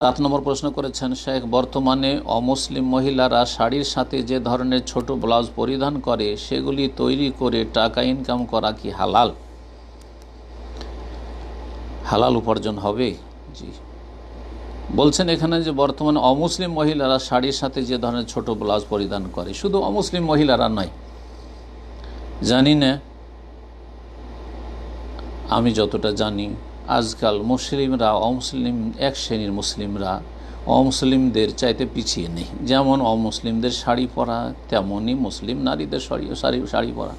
7 নম্বর প্রশ্ন করেছেন শেখ, বর্তমানে অমুসলিম মহিলারা শাড়ির সাথে যে ধরনের ছোট ব্লাউজ পরিধান করে সেগুলি তৈরি করে টাকা ইনকাম করা কি হালাল? হালাল উপার্জন হবে? জি, বলছেন এখানে যে বর্তমানে অমুসলিম মহিলারা শাড়ির সাথে যে ধরনের ছোট ব্লাউজ পরিধান করে, শুধু অমুসলিম মহিলারা নয়, জানি না, আমি যতটা জানি আজকাল মুসলিমরা অমুসলিম এক শ্রেণীর মুসলিমরা অমুসলিমদের চাইতে পিছিয়ে নেই। যেমন অমুসলিমদের শাড়ি পরা, তেমনই মুসলিম নারীদের শাড়ি পরা।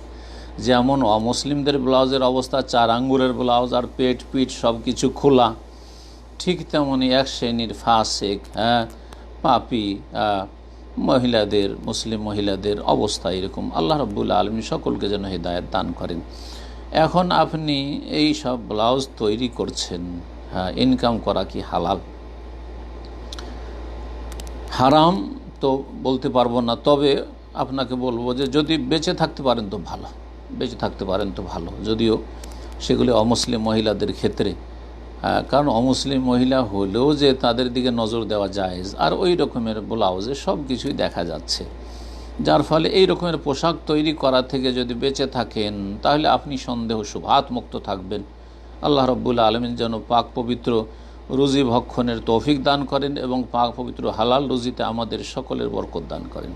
যেমন অমুসলিমদের ব্লাউজের অবস্থা 4 আঙ্গুরের ব্লাউজ আর পেট পিঠ সব কিছু খোলা, ঠিক তেমনই এক শ্রেণীর ফাসেক পাপি মহিলাদের, মুসলিম মহিলাদের অবস্থা এরকম। আল্লাহ রাব্বুল আলামিন সকলকে যেন হিদায়াত দান করেন। এখন আপনি এই সব ব্লাউজ তৈরি করছেন, ইনকাম করা কি হালাল? হারাম তো বলতে পারবো না, তবে আপনাকে বলবো যে যদি বেঁচে থাকতে পারেন তো ভালো, বেঁচে থাকতে পারেন তো ভালো, যদিও সেগুলি অমুসলিম মহিলাদের ক্ষেত্রে, কারণ অমুসলিম মহিলা হলেও যে তাদের দিকে নজর দেওয়া জায়েজ, আর ওই রকমের ব্লাউজে সব কিছুই দেখা যাচ্ছে, যার ফলে এই রকমের পোশাক তৈরি করা থেকে যদি বেঁচে থাকেন তাহলে আপনি সন্দেহ শুবহাত মুক্ত থাকবেন। আল্লাহ রাব্বুল আলামিন যেন পাক পবিত্র রুজি ভক্ষণের তৌফিক দান করেন এবং পাক পবিত্র হালাল রুজিতে আমাদের সকলের বরকত দান করেন।